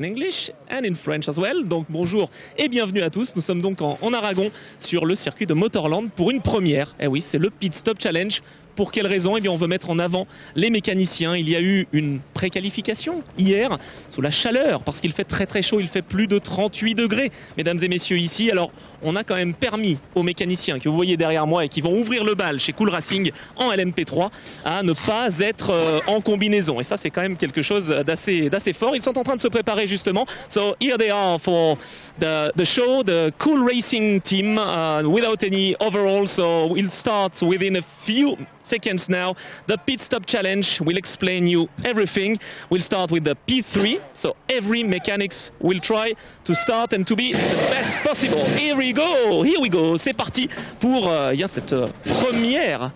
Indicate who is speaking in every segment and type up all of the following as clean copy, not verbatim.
Speaker 1: in English and in French as well. Donc bonjour et bienvenue à tous. Nous sommes donc en Aragon sur le circuit de Motorland pour une première. Eh oui, c'est le Pit Stop Challenge. Pour quelle raison? Eh bien, on veut mettre en avant les mécaniciens. Il y a eu une préqualification hier sous la chaleur parce qu'il fait très chaud. Il fait plus de 38 degrés, mesdames et messieurs, ici. Alors, on a quand même permis aux mécaniciens que vous voyez derrière moi et qui vont ouvrir le bal chez Cool Racing en LMP3 à ne pas être en combinaison. Et ça, c'est quand même quelque chose d'assez fort. Ils sont en train de se préparer justement. So here they are for the show, the Cool Racing team without any overall. So we'll start within a few seconds now. The Pit Stop Challenge will explain you everything. We'll start with the P3. So every mechanics will try to start and to be the best possible. Here we go. C'est parti pour cette première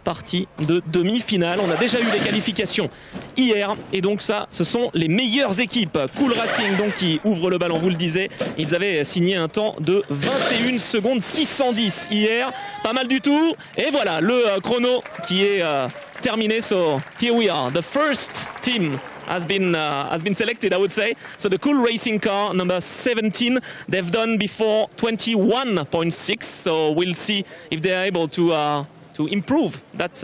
Speaker 1: partie de demi-finale. On a déjà eu les qualifications hier et donc ça, ce sont les meilleures équipes. Cool Racing donc qui ouvre le bal, on vous le disait. Ils avaient signé un temps de 21 secondes 610 hier, pas mal du tout. Et voilà le chrono qui est terminé. So here we are, the first team has been selected, I would say. So the Cool Racing car number 17, they've done before 21.6. So we'll see if they are able to improve that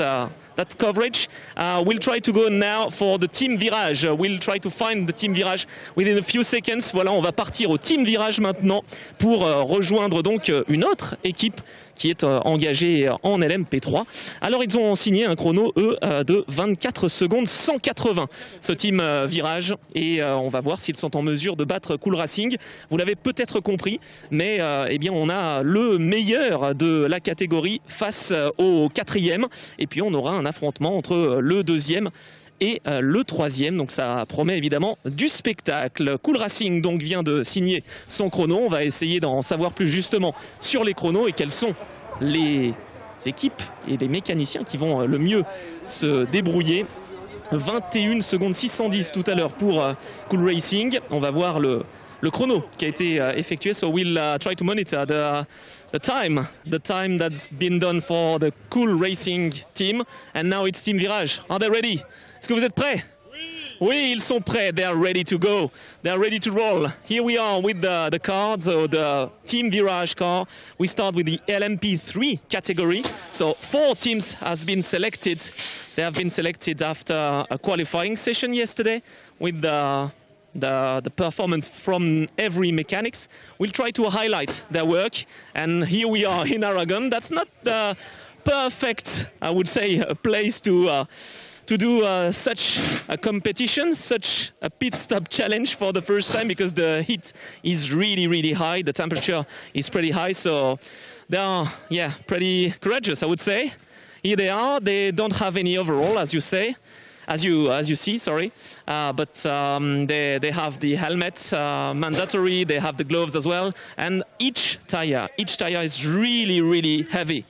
Speaker 1: coverage. We'll try to go now for the team virage. We'll try to find the team virage within a few seconds. Voilà, on va partir au team virage maintenant pour rejoindre donc une autre équipe qui est engagée en LMP3. Alors ils ont signé un chrono, eux, de 24 secondes 180, ce team virage. Et on va voir s'ils sont en mesure de battre Cool Racing. Vous l'avez peut-être compris, mais eh bien, on a le meilleur de la catégorie face au quatrième. Et puis on aura un affrontement entre le deuxième et le troisième, donc ça promet évidemment du spectacle. Cool Racing donc vient de signer son chrono. On va essayer d'en savoir plus justement sur les chronos et quelles sont les équipes et les mécaniciens qui vont le mieux se débrouiller. 21 secondes 610 tout à l'heure pour Cool Racing. On va voir le chrono qui a été effectué. So we'll try to monitor the time that's been done for the Cool Racing team. And now it's Team Virage. Are they ready? Est-ce que vous êtes prêts? Oui, ils sont prêts. They are ready to go. They are ready to roll. Here we are with the cards, so the Team Virage car. We start with the LMP3 category. So 4 teams has been selected. They have been selected after a qualifying session yesterday with the performance from every mechanics. We'll try to highlight their work. And here we are in Aragon. That's not the perfect, I would say, place to do such a competition, such a pit stop challenge for the first time, because the heat is really high, the temperature is pretty high, so they are pretty courageous, I would say. Here they are. They don't have any overall, as you see, sorry, but they have the helmet mandatory. They have the gloves as well, and each tire is really heavy.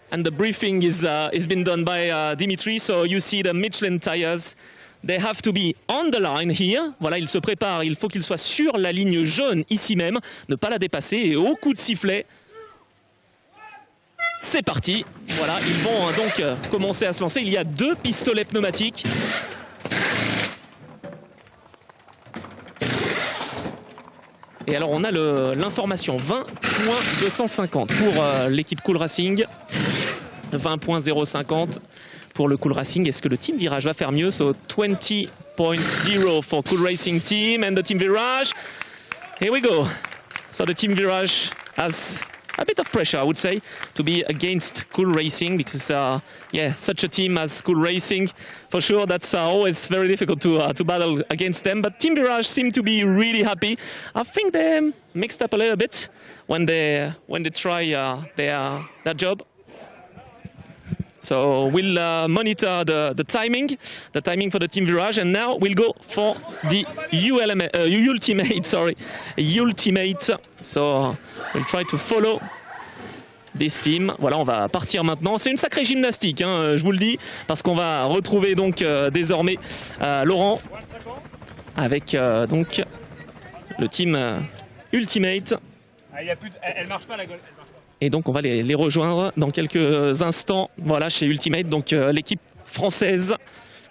Speaker 1: And the briefing is been done by Dimitri. So you see the Michelin tires. They have to be on the line here. Voilà, ils se préparent. Il faut qu'ils soient sur la ligne jaune ici même, ne pas la dépasser. Et au coup de sifflet, c'est parti. Voilà, ils vont donc commencer à se lancer. Il y a 2 pistolets pneumatiques. Et alors on a l'information 20.250 pour l'équipe Cool Racing, 20.050 pour le Cool Racing. Est-ce que le Team Virage va faire mieux? So 20.0 for Cool Racing team and the Team Virage. Here we go. So the Team Virage has a bit of pressure, I would say, to be against Cool Racing, because such a team as Cool Racing, for sure, that's always very difficult to battle against them. But Team Virage seem to be really happy. I think they mixed up a little bit when they try their job. So we'll monitor the timing for the Team Virage, and now we'll go for the Ultimate. So we'll try to follow this team. Voilà, on va partir maintenant. C'est une sacrée gymnastique, hein, je vous le dis, parce qu'on va retrouver donc désormais Laurent avec donc le Team Ultimate.
Speaker 2: Elle marche pas la Gold.
Speaker 1: Et donc on va les rejoindre dans quelques instants, voilà, chez Ultimate, donc l'équipe française,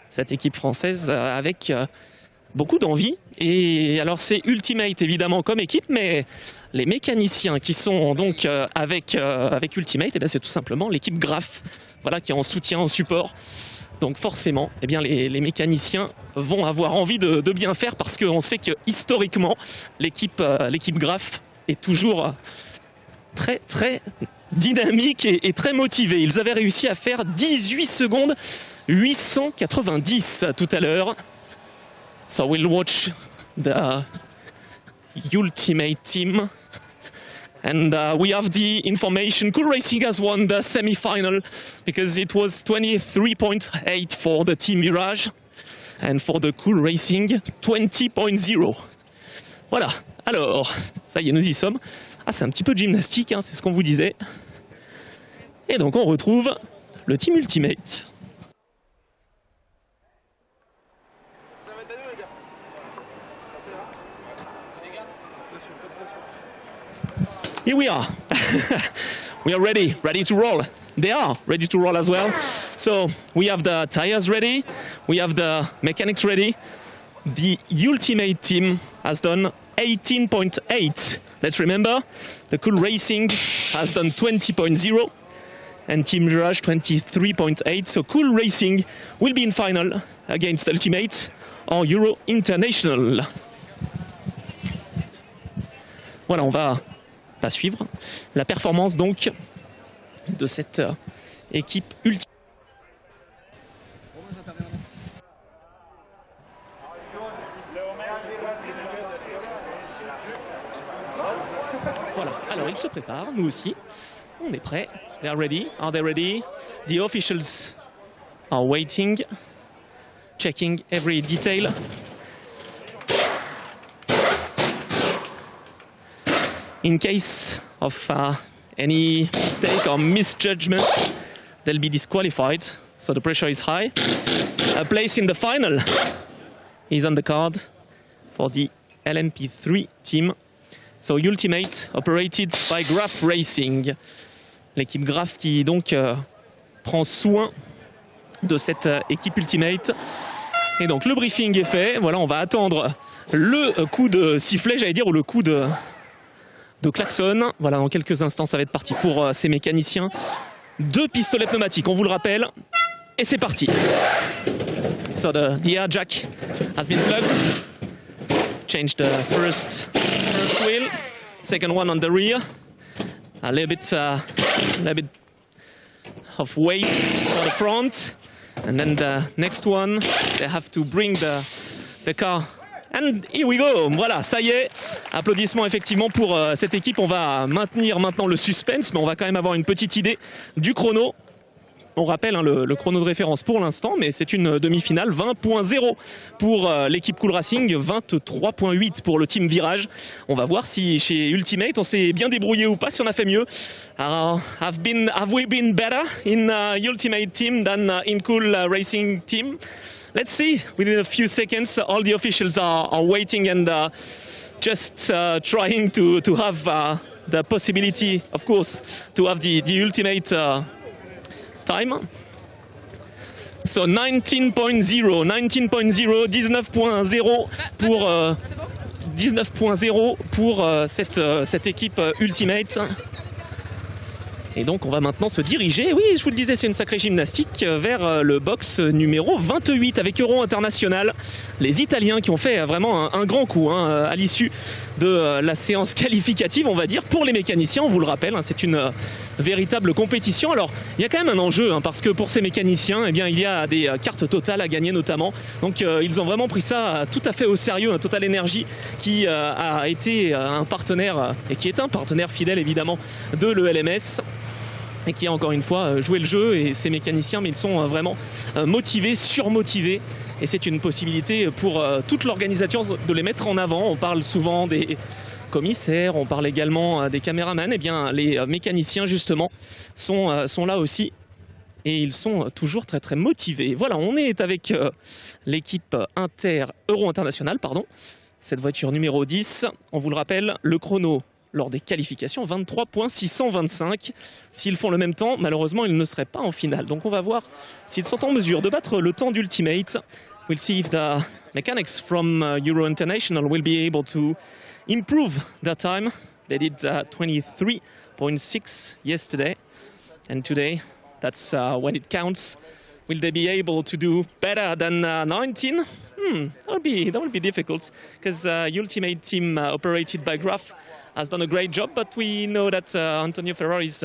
Speaker 1: cette équipe française avec beaucoup d'envie. Et alors c'est Ultimate évidemment comme équipe, mais les mécaniciens qui sont donc avec Ultimate, eh bien, c'est tout simplement l'équipe Graf, voilà, qui est en soutien, en support. Donc forcément, eh bien, les mécaniciens vont avoir envie de bien faire, parce qu'on sait que historiquement, l'équipe Graf est toujours très très dynamique et très motivée. Ils avaient réussi à faire 18 secondes 890 tout à l'heure. So we'll watch the Ultimate team. And we have the information. Cool Racing has won the semi-final because it was 23.8 for the Team Mirage. And for the Cool Racing, 20.0. Voilà. Alors, ça y est, nous y sommes. Ah, c'est un petit peu de gymnastique, hein, c'est ce qu'on vous disait. Et donc on retrouve le Team Ultimate. Here we are. We are ready to roll. They are ready to roll as well. So we have the tires ready, we have the mechanics ready. The Ultimate team has done 18.8. Let's remember, the Cool Racing has done 20.0 and Team Mirage 23.8. So Cool Racing will be in final against Ultimate or Euro International. Voilà, on va suivre la performance donc de cette équipe Ultimate. Voilà, alors ils se préparent, nous aussi, on est prêts. They are ready. Are they ready? The officials are waiting, checking every detail. In case of any mistake or misjudgment, they'll be disqualified. So the pressure is high. A place in the final is on the card for the LMP3 team. So Ultimate, operated by Graf Racing. L'équipe Graf qui donc prend soin de cette équipe Ultimate. Et donc le briefing est fait. Voilà, on va attendre le coup de sifflet, j'allais dire, ou le coup de klaxon. Voilà, dans quelques instants, ça va être parti pour ces mécaniciens. 2 pistolets pneumatiques, on vous le rappelle. Et c'est parti. So the air jack has been plugged. Change the first wheel. Second one on the rear. A little bit of weight for the front. And then the next one, they have to bring the car. And here we go. Voilà, ça y est. Applaudissements effectivement pour cette équipe. On va maintenir maintenant le suspense, mais on va quand même avoir une petite idée du chrono. On rappelle le chrono de référence pour l'instant, mais c'est une demi-finale. 20.0 pour l'équipe Cool Racing, 23.8 pour le team Virage. On va voir si chez Ultimate on s'est bien débrouillé ou pas, si on a fait mieux. Have we been better in Ultimate team than in Cool Racing team? Let's see. Within a few seconds, all the officials are waiting and just trying to have the possibility, of course, to have the Ultimate time. So 19.0, 19.0 pour 19.0 pour cette équipe Ultimate. Et donc on va maintenant se diriger, oui je vous le disais, c'est une sacrée gymnastique, vers le box numéro 28 avec Euro International. Les Italiens qui ont fait vraiment un grand coup à l'issue de la séance qualificative, on va dire, pour les mécaniciens, on vous le rappelle, c'est une véritable compétition. Alors il y a quand même un enjeu, parce que pour ces mécaniciens, eh bien, il y a des cartes totales à gagner notamment. Donc ils ont vraiment pris ça tout à fait au sérieux, TotalEnergies qui a été un partenaire, et qui est un partenaire fidèle évidemment de l'ELMS, et qui a encore une fois joué le jeu. Et ces mécaniciens, mais ils sont vraiment motivés, surmotivés, et c'est une possibilité pour toute l'organisation de les mettre en avant. On parle souvent des commissaires, on parle également des caméramans. Et bien les mécaniciens justement sont là aussi, et ils sont toujours très très motivés. Voilà, on est avec l'équipe Euro International, pardon, cette voiture numéro 10. On vous le rappelle, le chrono lors des qualifications, 23.625. S'ils font le même temps, malheureusement, ils ne seraient pas en finale. Donc on va voir s'ils sont en mesure de battre le temps d'Ultimate. We'll see if the mechanics from Euro International will be able to improve their time. They did 23.6 yesterday, and today, that's when it counts. Will they be able to do better than 19? That would be difficult, because Ultimate team operated by Graf has done a great job, but we know that Antonio Ferrari's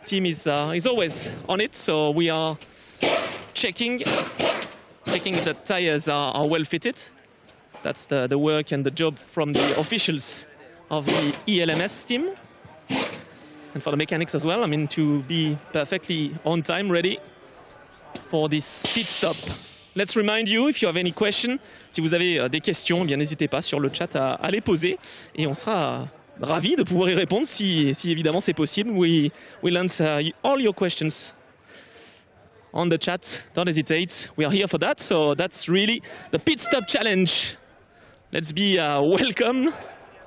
Speaker 1: team is always on it, so we are checking if the tires are well fitted. That's the work and the job from the officials of the ELMS team. And for the mechanics as well, I mean, to be perfectly on time, ready for this pit stop. Let's remind you, if you have any questions, si vous avez des questions, bien n'hésitez pas sur le chat à les poser. Et on sera ravis de pouvoir y répondre si évidemment c'est possible. We'll answer all your questions on the chat. Don't hesitate. We are here for that. So that's really the pit stop challenge. Let's be welcome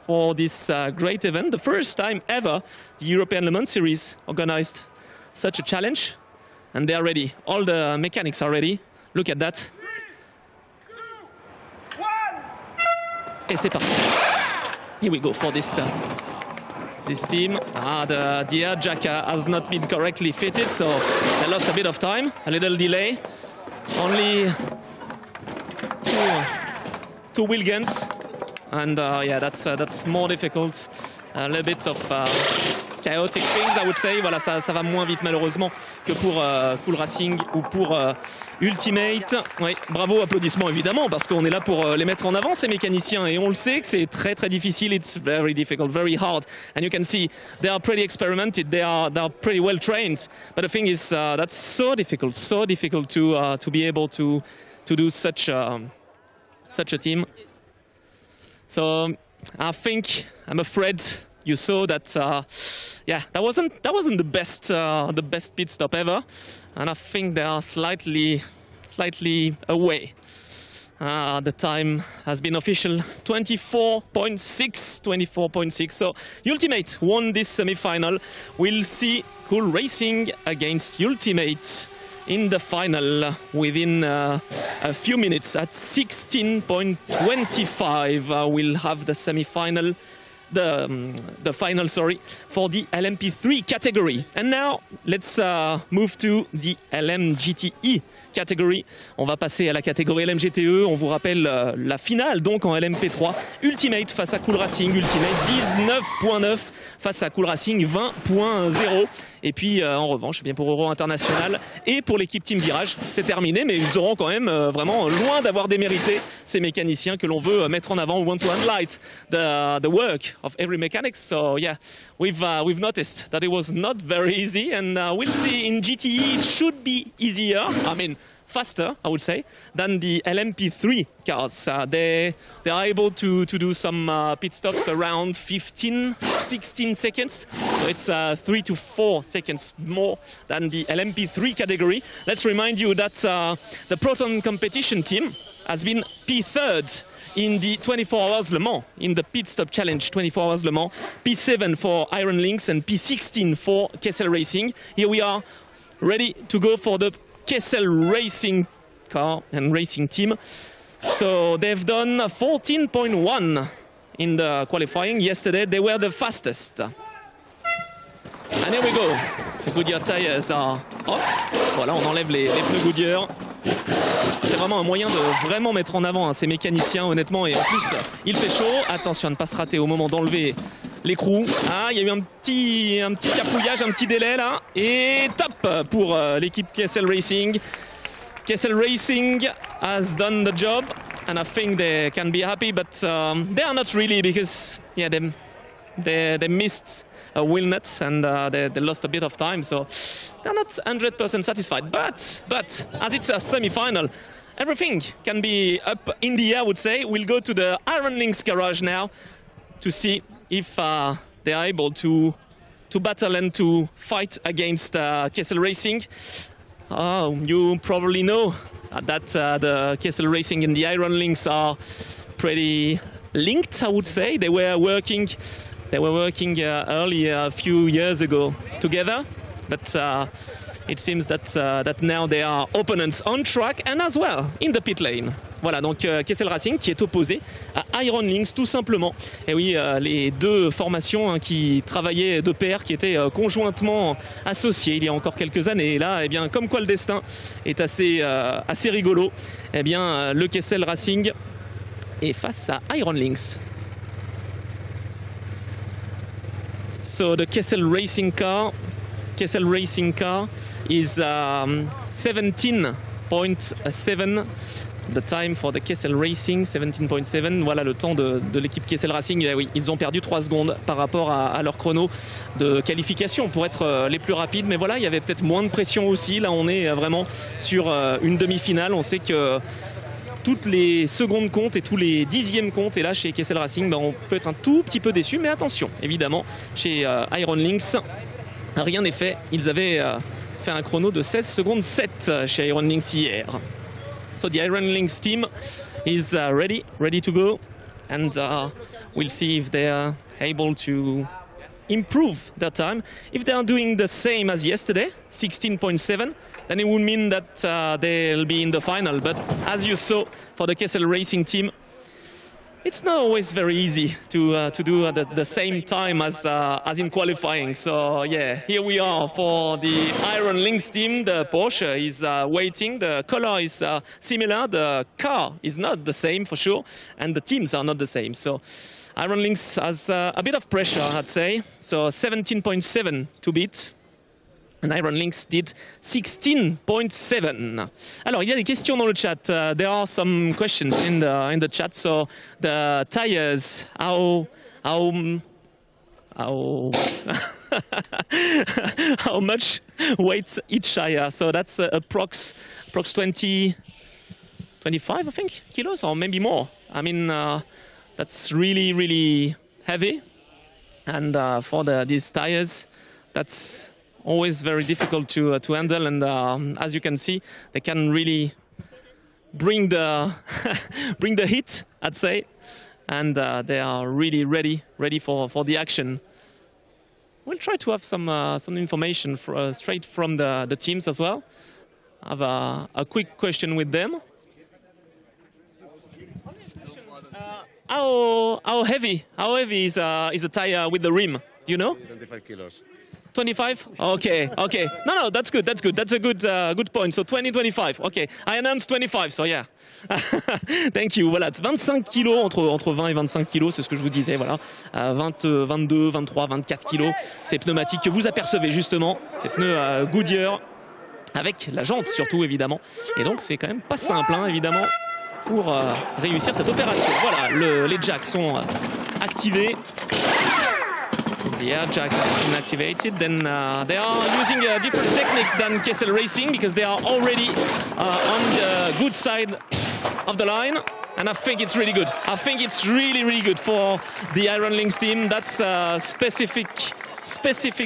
Speaker 1: for this great event. The first time ever the European Le Mans Series organized such a challenge. And they are ready. All the mechanics are ready. Look at that.
Speaker 2: 3, 2, 1.
Speaker 1: Et c'est parti. Here we go for this team. The air jack has not been correctly fitted, so they lost a bit of time, a little delay. Only two wheel guns, and yeah, that's more difficult. A little bit of chaotic things, I would say. Voilà, ça va moins vite malheureusement que pour Cool Racing ou pour Ultimate. Oui, bravo, applaudissements évidemment, parce qu'on est là pour les mettre en avant, ces mécaniciens, et on le sait que c'est très très difficile. It's very difficult, very hard, and you can see they are pretty experimented, they are pretty well trained. But the thing is, that's so difficult to be able to do such a team. So I think, I'm afraid, you saw that, yeah, that wasn't the best pit stop ever, and I think they are slightly away. The time has been official, 24.6. So Ultimate won this semi-final. We'll see Cool Racing against Ultimate in the final within a few minutes. At 16.25 we'll have the semi-final, the final, sorry, for the LMP3 category. And now let's move to the LMGTE category. On va passer à la catégorie LMGTE. On vous rappelle la finale donc en LMP3. Ultimate face à Cool Racing. Ultimate 19.9 face à Cool Racing 20.0. Et puis en revanche, eh bien pour Euro International et pour l'équipe Team Virage, c'est terminé, mais ils auront quand même vraiment loin d'avoir démérité ces mécaniciens que l'on veut mettre en avant. We want to highlight the work of every mechanic. So yeah, we've noticed that it was not very easy, and we'll see in GTE it should be easier. I mean, faster, I would say, than the LMP3 cars. They are able to do some pit stops around 15-16 seconds. So it's 3 to 4 seconds more than the LMP3 category. Let's remind you that the Proton competition team has been P3rd in the 24 Hours Le Mans, in the Pit Stop Challenge 24 Hours Le Mans, P7 for Iron Lynx and P16 for Castellet Racing. Here we are ready to go for the Castellet Racing car and racing team. So they've done 14.1 in the qualifying. Yesterday they were the fastest. And here we go. The Goodyear tires are off. Voilà, on enlève les pneus Goodyear. C'est vraiment un moyen de vraiment mettre en avant ces mécaniciens, honnêtement. Et en plus, il fait chaud. Attention à ne pas se rater au moment d'enlever l'écrou. Ah, il y a eu un petit capouillage, un petit délai là. Et top pour l'équipe Castellet Racing. Castellet Racing has done the job, and I think they can be happy, but they are not really, because yeah, they missed a wheel nut and they lost a bit of time, so they're not 100% satisfied. But as it's a semi-final, everything can be up in the air, I would say. We'll go to the Iron Lynx garage now to see if they are able to battle and to fight against Castellet Racing. You probably know that the Castellet Racing and the Iron Lynx are pretty linked, I would say. They were working earlier, a few years ago, together. But It seems that now they are opponents on track and as well in the pit lane. Voilà, donc Kessel Racing qui est opposé à Iron Lynx tout simplement. Et oui, les deux formations qui travaillaient de pair, qui étaient conjointement associées il y a encore quelques années. Et là, eh bien, comme quoi le destin est assez rigolo, eh bien, le Kessel Racing est face à Iron Lynx. So the Kessel Racing car is 17.7. The time for the Kessel Racing, 17.7. Voilà le temps de l'équipe Kessel Racing. Et oui, ils ont perdu 3 secondes par rapport à leur chrono de qualification pour être les plus rapides. Mais voilà, il y avait peut-être moins de pression aussi. Là, on est vraiment sur une demi-finale. On sait que toutes les secondes comptent et tous les dixièmes comptent. Et là, chez Kessel Racing, on peut être un tout petit peu déçu. Mais attention, évidemment, chez Iron Lynx, rien n'est fait. Ils avaient fait un chrono de 16 secondes 7 chez Iron Lynx hier. So the Iron Lynx team is ready to go. And we'll see if they are able to improve their time. If they are doing the same as yesterday, 16.7, then it would mean that they'll be in the final. But as you saw for the Kessel Racing team, it's not always very easy to do the same time as in qualifying. So yeah, here we are for the Iron Lynx team. The Porsche is waiting. The color is similar. The car is not the same for sure, and the teams are not the same. So Iron Lynx has a bit of pressure, I'd say. So 17.7 to beat. And Iron Lynx did 16.7. Alors, il y a des questions dans le chat. There are some questions in the chat. So the tires, how much weighs each tire? So that's approx 20, 25, I think, kilos, or maybe more. I mean, that's really heavy. And for these tires, that's always very difficult to handle, and as you can see, they can really bring the bring the heat, I'd say, and they are really ready for the action. We'll try to have some information straight from the teams as well. I have a quick question with them. How heavy is a tire with the rim? Do you know?
Speaker 3: 25 kilos.
Speaker 1: 25? Okay. No, that's good. That's a good point. So 25. Okay, I announced 25. So yeah. Thank you. Voilà, 25 kilos, entre 20 et 25 kilos, c'est ce que je vous disais. Voilà, 22, 23, 24 kilos. Ces pneumatiques que vous apercevez justement, ces pneus Goodyear avec la jante surtout évidemment. Et donc c'est quand même pas simple, hein, évidemment, pour réussir cette opération. Voilà, les jacks sont activés. The air jacks have been activated. Then they are using a different technique than Kessel Racing because they are already on the good side of the line. And I think it's really good. I think it's really good for the Iron Lynx team. That's a specific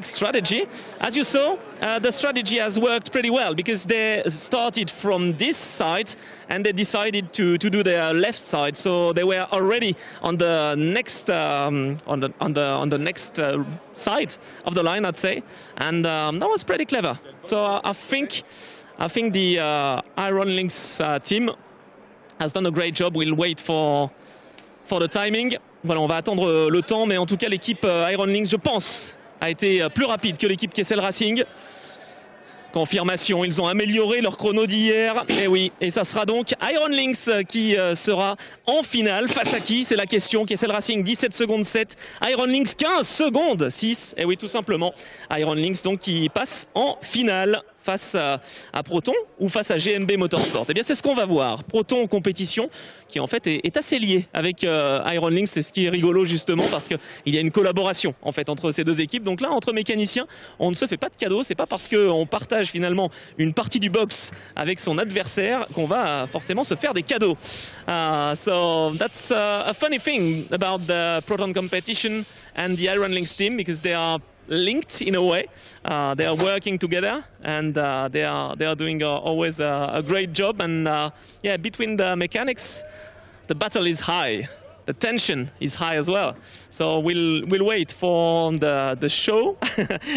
Speaker 1: strategy. As you saw, the strategy has worked pretty well because they started from this side and they decided to do their left side. So they were already on the next on the next side of the line, I'd say, and that was pretty clever. So I think the Iron Lynx team has done a great job. We'll wait for the timing. Voilà, on va attendre le temps, mais en tout cas l'équipe Iron Lynx, je pense, a été plus rapide que l'équipe Kessel Racing. Confirmation, ils ont amélioré leur chrono d'hier. Et oui, et ça sera donc Iron Lynx qui sera en finale. Face à qui? C'est la question. Kessel Racing 17 secondes 7. Iron Lynx 15 secondes 6. Et oui, tout simplement. Iron Lynx donc qui passe en finale face à Proton ou face à GMB Motorsport. Eh bien, c'est ce qu'on va voir. Proton en compétition qui en fait est assez lié avec Iron Lynx. C'est ce qui est rigolo justement parce qu'il y a une collaboration en fait entre ces deux équipes. Donc là, entre mécaniciens, on ne se fait pas de cadeaux. C'est pas parce qu'on partage finalement une partie du box avec son adversaire qu'on va forcément se faire des cadeaux. So that's a funny thing about the Proton competition and the Iron Lynx team because they are linked in a way. They are working together and they are doing always a great job. And yeah, between the mechanics, the battle is high. the tension is high as well. So we'll wait for the show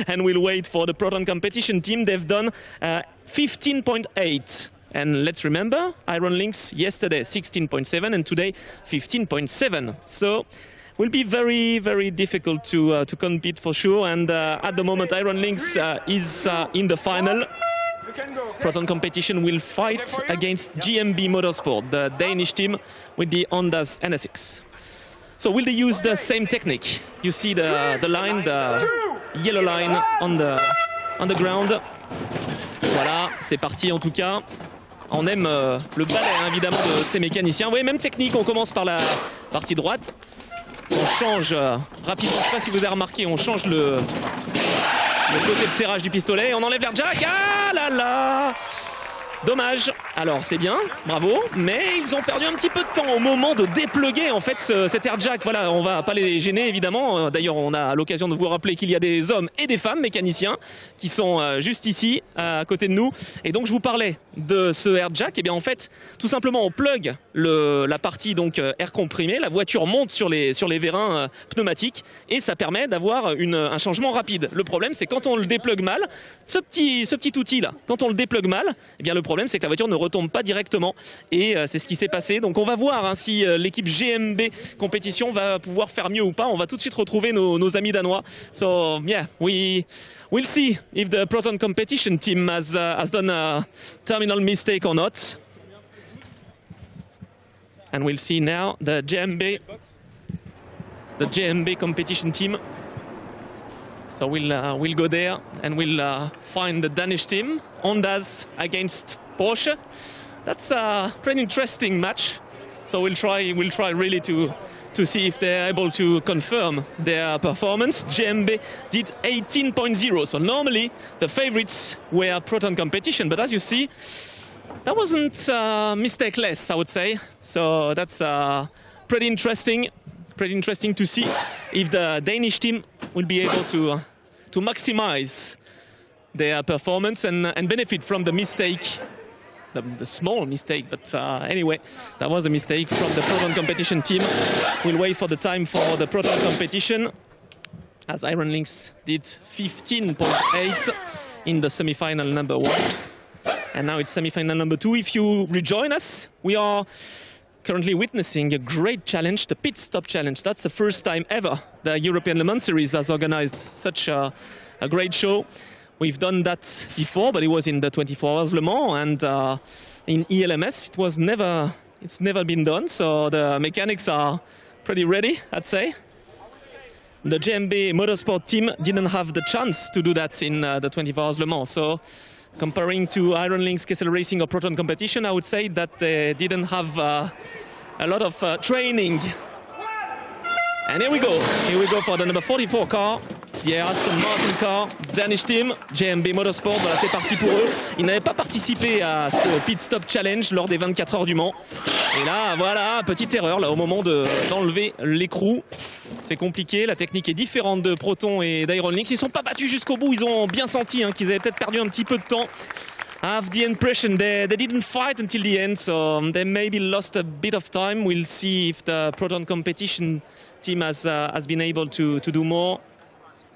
Speaker 1: and we'll wait for the Proton competition team. They've done 15.8. And let's remember, Iron Lynx yesterday 16.7 and today 15.7. So will be very, very difficult to compete for sure. And at the moment, Iron Lynx is in the final. Proton competition will fight against GMB Motorsport, the Danish team with the Honda's NSX. So will they use the same technique? You see the line, the yellow line on the ground. Voilà, c'est parti en tout cas. On aime le balai évidemment de ces mécaniciens. Oui, même technique, on commence par la partie droite. On change rapidement, je ne sais pas si vous avez remarqué, on change le côté de serrage du pistolet. On enlève l'air jack. Ah là là! Dommage. Alors c'est bien, bravo, mais ils ont perdu un petit peu de temps au moment de dépluguer en fait cet air jack. Voilà, on va pas les gêner évidemment. D'ailleurs, on a l'occasion de vous rappeler qu'il y a des hommes et des femmes mécaniciens qui sont juste ici à côté de nous. Et donc je vous parlais de ce air jack. Et bien en fait, tout simplement on plug la partie donc air comprimé. La voiture monte sur les vérins pneumatiques et ça permet d'avoir un changement rapide. Le problème, c'est quand on le déplugue mal, ce petit outil là, quand on le déplugue mal, eh bien le problème c'est que la voiture ne retombe pas directement et c'est ce qui s'est passé. Donc on va voir si l'équipe GMB compétition va pouvoir faire mieux ou pas. On va tout de suite retrouver nos amis danois. So yeah, we'll see if the Proton competition team has done a terminal mistake or not. And we'll see now the GMB competition team. So we'll go there and we'll find the Danish team, Hondas against Porsche. That's a pretty interesting match. So we'll try really to see if they're able to confirm their performance. GMB did 18.0. So normally the favorites were Proton competition, but as you see, that wasn't mistake-less, I would say. So that's pretty interesting to see if the Danish team will be able to maximize their performance and benefit from the mistake, the small mistake, but anyway, that was a mistake from the Proton competition team. We'll wait for the time for the Proton competition, as Iron Lynx did 15.8 in the semi-final number 1. And now it's semi-final number 2. If you rejoin us, we are currently witnessing a great challenge, the Pit Stop Challenge. That's the first time ever the European Le Mans Series has organized such a great show. We've done that before, but it was in the 24 Hours Le Mans, and in ELMS it's never been done. So the mechanics are pretty ready, I'd say. The GMB Motorsport team didn't have the chance to do that in the 24 Hours Le Mans. So comparing to Iron Lynx, Castellet Racing or Proton competition, I would say that they didn't have a lot of training. And here we go for the number 44 car, the Aston Martin car, Danish team, GMB Motorsport. Voilà, c'est parti pour eux. Ils n'avaient pas participé à ce Pit Stop Challenge lors des 24 heures du Mans. Et là, voilà, petite erreur là au moment d'enlever l'écrou. C'est compliqué, la technique est différente de Proton et d'Iron Lynx. Ils ne sont pas battus jusqu'au bout, ils ont bien senti qu'ils avaient peut-être perdu un petit peu de temps. I have the impression they didn't fight until the end, so they maybe lost a bit of time. We'll see if the Proton competition team has been able to do more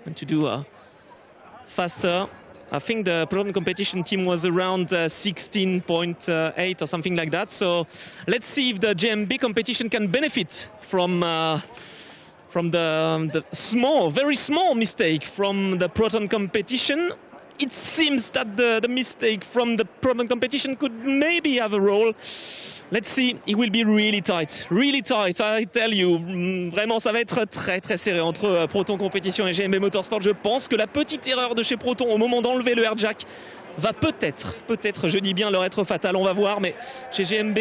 Speaker 1: and to do faster. I think the Proton competition team was around 16.8 or something like that. So let's see if the GMB competition can benefit from the very small mistake from the Proton competition. It seems that the mistake from the Proton competition could maybe have a role. Let's see, it will be really tight, I tell you. Vraiment, ça va être très très serré entre Proton compétition et GMB Motorsport. Je pense que la petite erreur de chez Proton au moment d'enlever le air jack va peut-être, je dis bien, leur être fatale. On va voir, mais chez GMB,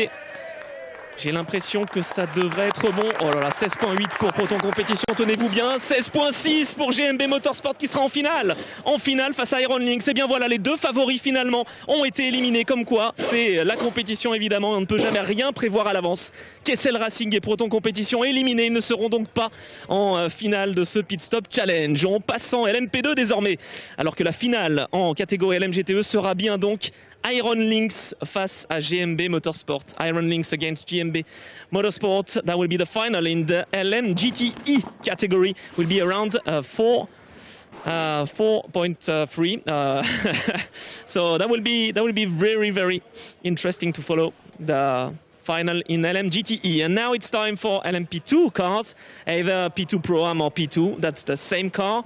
Speaker 1: j'ai l'impression que ça devrait être bon. Oh là là, 16.8 pour Proton compétition, tenez-vous bien. 16.6 pour GMB Motorsport qui sera en finale face à Iron Lynx. Et bien voilà, les deux favoris finalement ont été éliminés. Comme quoi, c'est la compétition évidemment, on ne peut jamais rien prévoir à l'avance. Castellet Racing et Proton compétition éliminés, ils ne seront donc pas en finale de ce Pit Stop Challenge. On passe en LMP2 désormais, alors que la finale en catégorie LMGTE sera bien donc Iron Lynx face à GMB Motorsport. Iron Lynx against GMB Motorsport. That will be the final in the LMGTE category. Will be around 4.3. So that will be very interesting to follow the final in LMGTE. And now it's time for LMP2 cars, either P2 Pro-Am or P2. That's the same car.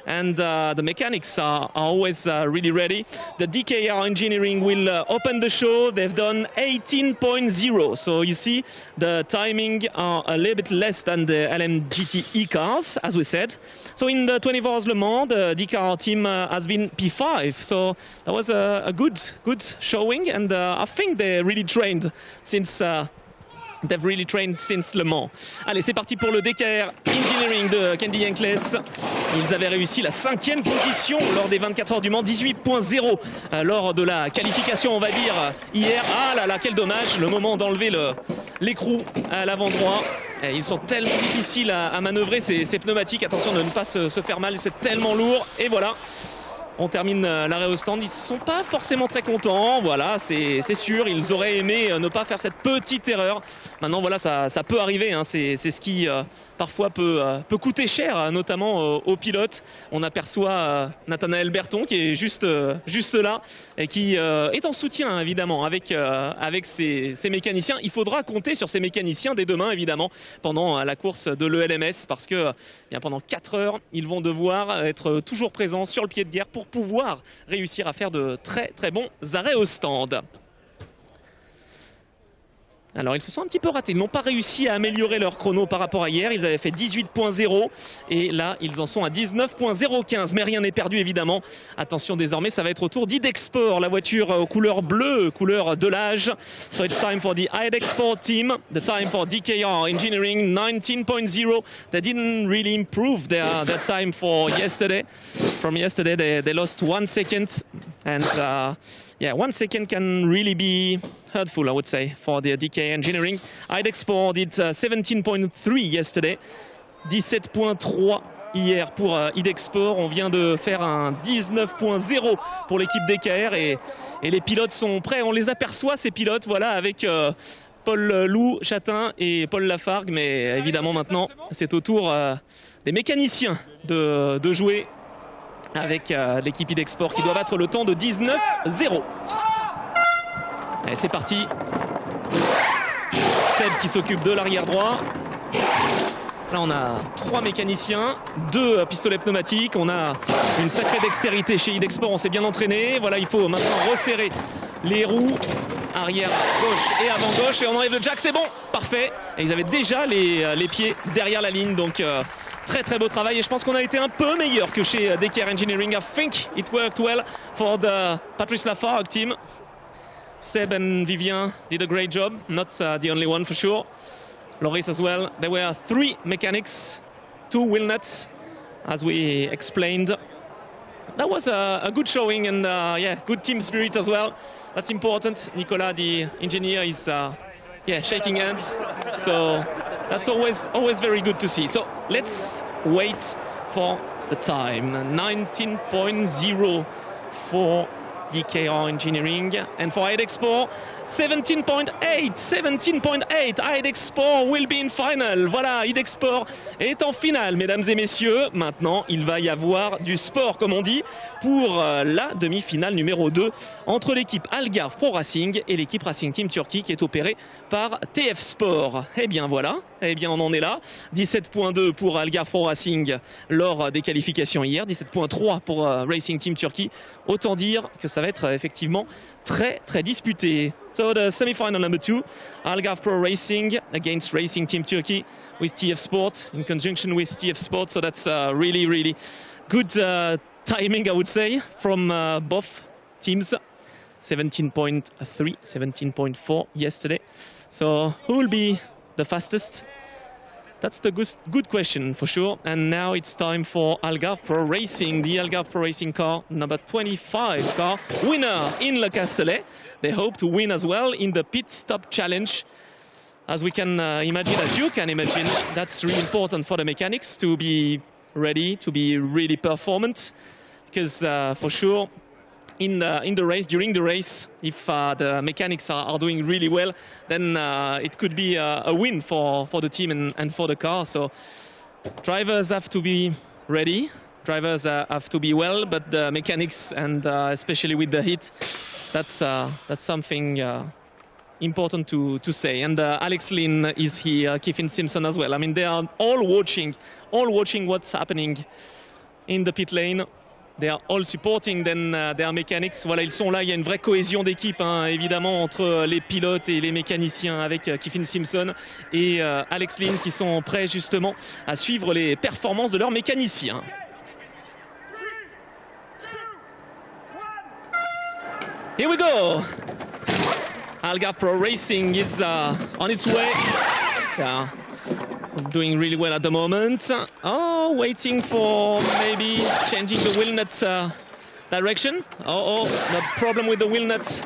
Speaker 1: And the mechanics are always really ready. The DKR engineering will open the show. They've done 18.0. So you see the timing are a little bit less than the LMGTE cars, as we said. So in the 24 Hours Le Mans, the DKR team has been P5. So that was a good showing. And I think they really trained since... They've really trained since Le Mans. Allez, c'est parti pour le DKR Engineering de Candy Yankless. Ils avaient réussi la 5e position lors des 24 heures du Mans, 18.0 lors de la qualification, on va dire, hier. Ah là là, quel dommage, le moment d'enlever l'écrou à l'avant droit. Et ils sont tellement difficiles à manœuvrer, ces pneumatiques. Attention de ne pas se faire mal, c'est tellement lourd. Et voilà. On termine l'arrêt au stand. Ils ne sont pas forcément très contents. Voilà, c'est sûr. Ils auraient aimé ne pas faire cette petite erreur. Maintenant, voilà, ça peut arriver. Hein. C'est ce qui parfois peut coûter cher, notamment aux pilotes. On aperçoit Nathanaël Berton qui est juste là et qui est en soutien, évidemment, avec ses mécaniciens. Il faudra compter sur ces mécaniciens dès demain, évidemment, pendant la course de l'ELMS, parce que pendant 4 heures, ils vont devoir être toujours présents sur le pied de guerre pour pouvoir réussir à faire de très bons arrêts au stand. Alors ils se sont un petit peu ratés, ils n'ont pas réussi à améliorer leur chrono par rapport à hier. Ils avaient fait 18.0 et là ils en sont à 19.015, mais rien n'est perdu évidemment. Attention, désormais ça va être au tour d'Idexport, la voiture aux couleurs bleues, couleur de l'âge. So it's time for the Idexport team, the time for DKR Engineering, 19.0. They didn't really improve their time for yesterday. From yesterday they lost 1 second, and 1 second can really be hurtful, I would say, for the DK Engineering. Idexport did 17.3 yesterday, 17.3 hier pour Idexport. On vient de faire un 19.0 pour l'équipe DKR et les pilotes sont prêts. On les aperçoit, ces pilotes, voilà, avec Paul Lou Chatin et Paul Lafargue. Mais évidemment maintenant, c'est au tour des mécaniciens de jouer avec l'équipe Idexport qui doit battre le temps de 19.0. Allez, c'est parti. Seb qui s'occupe de l'arrière droit. Là, on a 3 mécaniciens, 2 pistolets pneumatiques. On a une sacrée dextérité chez Idexport. On s'est bien entraîné. Voilà, il faut maintenant resserrer les roues. Arrière gauche et avant gauche. Et on enlève le jack, c'est bon. Parfait. Et ils avaient déjà les pieds derrière la ligne. Donc, très beau travail. Et je pense qu'on a été un peu meilleur que chez DKR Engineering. I think it worked well for the Patrice Lafargue team. Seb and Vivien did a great job, not the only one for sure. Loris as well. There were 3 mechanics, 2 wheel nuts, as we explained. That was a good showing and good team spirit as well. That's important. Nicolas, the engineer, is shaking hands. So that's always very good to see. So let's wait for the time. 19.0 for DKR Engineering, and for Idexport 17.8. Idexport will be in final. Voilà, Idexport est en finale, mesdames et messieurs. Maintenant, il va y avoir du sport, comme on dit, pour la demi-finale numéro 2 entre l'équipe Algarve Pro Racing et l'équipe Racing Team Turquie qui est opérée par TF Sport. Eh bien voilà, on en est là. 17.2 pour Algarve Pro Racing lors des qualifications hier, 17.3 pour Racing Team Turquie. Autant dire que ça va être effectivement très disputé. So the semi-final number 2, Algarve Pro Racing against Racing Team Turkey with TF Sport in conjunction with TF Sport. So that's really good timing, I would say, from both teams. 17.3, 17.4 yesterday. So who will be the fastest? That's the good question for sure. And now it's time for Algarve Pro Racing, the Algarve Pro Racing car, number 25 car, winner in Le Castellet. They hope to win as well in the Pit Stop Challenge. As we can imagine, as you can imagine, that's really important for the mechanics to be ready, to be really performant. Because for sure, in the race, during the race, if the mechanics are doing really well, then it could be a win for the team and for the car. So drivers have to be ready, drivers have to be well, but the mechanics, and especially with the heat, that's something important to say. And Alex Lynn is here, Kevin Simpson as well. I mean, they are all watching what's happening in the pit lane. They are all supporting then their mechanics. Voilà, ils sont là. Il y a une vraie cohésion d'équipe, hein, évidemment, entre les pilotes et les mécaniciens, avec Kevin Simpson et Alex Lynn, qui sont prêts justement à suivre les performances de leurs mécaniciens. Here we go. Algarve Pro Racing is on its way. Yeah. Doing really well at the moment. Oh, waiting for maybe changing the wheel nut direction. Oh, the problem with the wheel nut.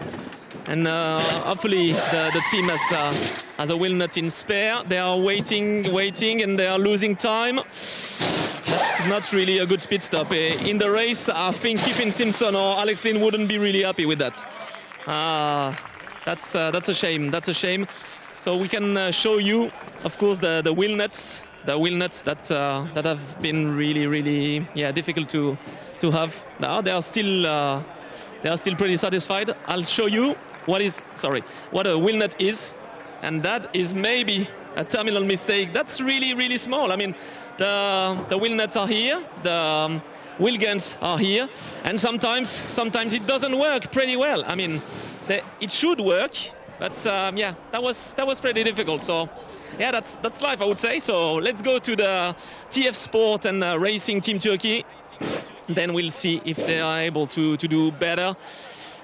Speaker 1: And hopefully the team has a wheel nut in spare. They are waiting, and they are losing time. That's not really a good pit stop. In the race, I think Kevin Simpson or Alex Lynn wouldn't be really happy with that. That's a shame. That's a shame. So we can show you, of course, the wheel nuts that have been really difficult to have. Now they are still pretty satisfied. I'll show you what a wheel nut is, and that is maybe a terminal mistake. That's really small. I mean, the wheel nuts are here, the wheel guns are here, and sometimes it doesn't work pretty well. I mean, it should work. But yeah, that was pretty difficult. So yeah, that's life, I would say. So let's go to the TF Sport and Racing Team Turkey. Then we'll see if they are able to do better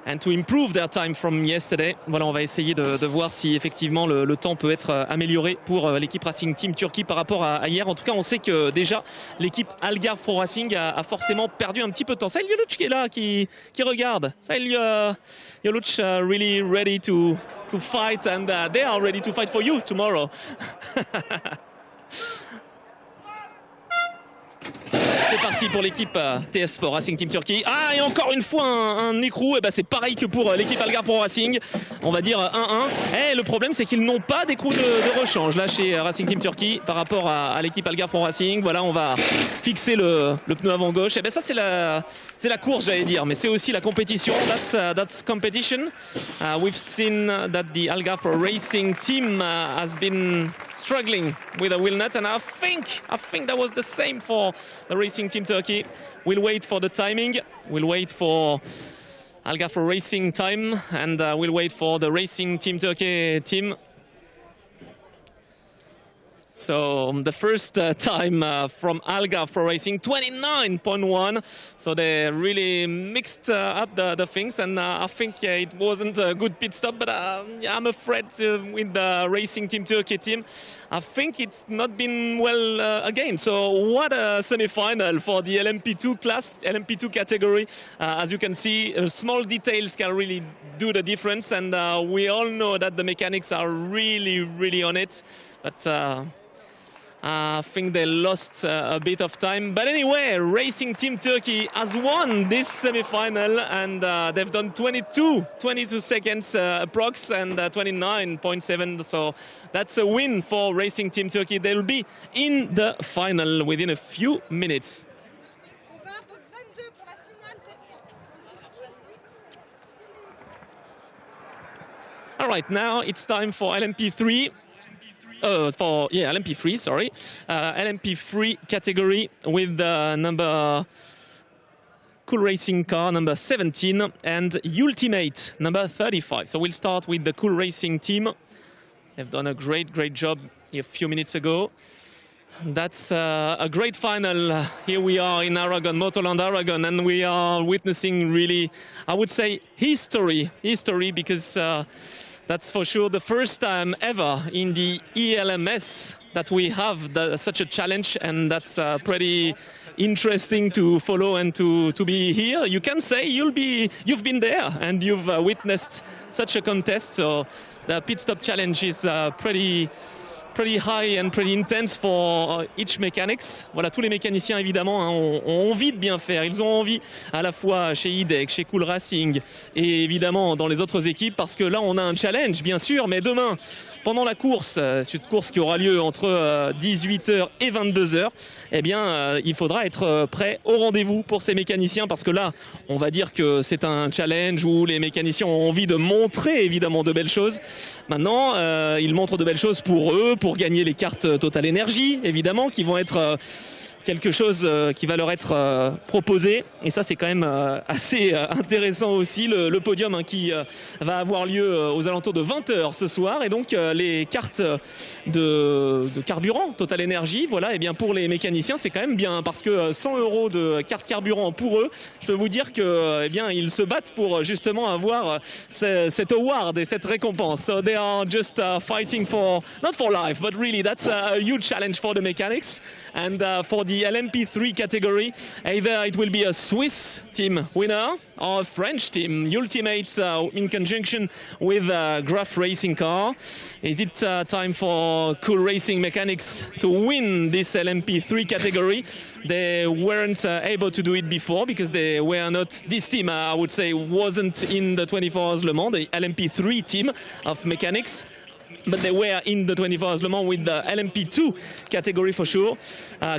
Speaker 1: and to improve their time from yesterday. Voilà, on va essayer de voir si effectivement le temps peut être amélioré pour l'équipe Racing Team Turkey par rapport à hier. En tout cas, on sait que déjà l'équipe Algarve Pro Racing a forcément perdu un petit peu de temps. Ça, Yoluch qui est là, qui regarde. Ça, Yoluch really ready to fight, and they are ready to fight for you tomorrow. C'est parti pour l'équipe TF Sport Racing Team Turkey. Ah, et encore une fois un écrou. Et ben c'est pareil que pour l'équipe Algarve Pro Racing. On va dire 1-1. Et le problème, c'est qu'ils n'ont pas d'écrou de rechange là chez Racing Team Turkey par rapport à l'équipe Algarve Pro Racing. Voilà, on va fixer le pneu avant gauche. Et ben ça, c'est la course, j'allais dire, mais c'est aussi la compétition. That's competition. We've seen that the Algarve Pro Racing team has been struggling with a wheel nut, and I think that was the same for the Racing Team Turkey. We'll wait for the timing. We'll wait for Algarve Pro Racing time, and we'll wait for the Racing Team Turkey team. So the first time from Algarve Pro Racing, 29.1. So they really mixed up the things, and I think it wasn't a good pit stop, but I'm afraid with the Racing Team Turkey team, I think it's not been well again. So what a semi-final for the LMP2 class, LMP2 category. As you can see, small details can really do the difference, and we all know that the mechanics are really on it. But I think they lost a bit of time. But anyway, Racing Team Turkey has won this semi-final, and they've done 22 seconds approx, and 29.7. So that's a win for Racing Team Turkey. They'll be in the final within a few minutes. All right, now it's time for LMP3. LMP3, sorry. LMP3 category with the number Cool Racing car number 17 and Ultimate number 35. So we'll start with the Cool Racing team. They've done a great job a few minutes ago. That's a great final. Here we are in Aragon, Motorland Aragon, and we are witnessing really, I would say, history, because that's for sure the first time ever in the ELMS that we have such a challenge, and that's pretty interesting to follow and to be here. You can say you've been there and you've witnessed such a contest. So the pit stop challenge is pretty pretty high and pretty intense for each mechanics. Voilà, tous les mécaniciens évidemment ont envie de bien faire. Ils ont envie à la fois chez IDEC, chez Cool Racing et évidemment dans les autres équipes, parce que là on a un challenge bien sûr, mais demain pendant la course, cette course qui aura lieu entre 18h et 22h, eh bien il faudra être prêt au rendez-vous pour ces mécaniciens, parce que là on va dire que c'est un challenge où les mécaniciens ont envie de montrer évidemment de belles choses. Maintenant ils montrent de belles choses pour eux, pour gagner les cartes TotalEnergies évidemment, qui vont être quelque chose qui va leur être proposé, et ça c'est quand même assez intéressant aussi, le podium qui va avoir lieu aux alentours de 20h ce soir, et donc les cartes de carburant TotalEnergies, voilà, et bien pour les mécaniciens c'est quand même bien, parce que 100 € de carte carburant pour eux, je peux vous dire que bien ils se battent pour justement avoir cet award et cette récompense. So they are just fighting for, not for life, but really that's a huge challenge for the mechanics. And for the LMP3 category, either it will be a Swiss team winner or a French team, Ultimate in conjunction with a Graph Racing car. Is it time for Cool Racing mechanics to win this LMP3 category? They weren't able to do it before because they were not, this team I would say wasn't in the 24 Hours Le Mans, the LMP3 team of mechanics. But they were in the 24 Hours Le Mans with the LMP2 category for sure.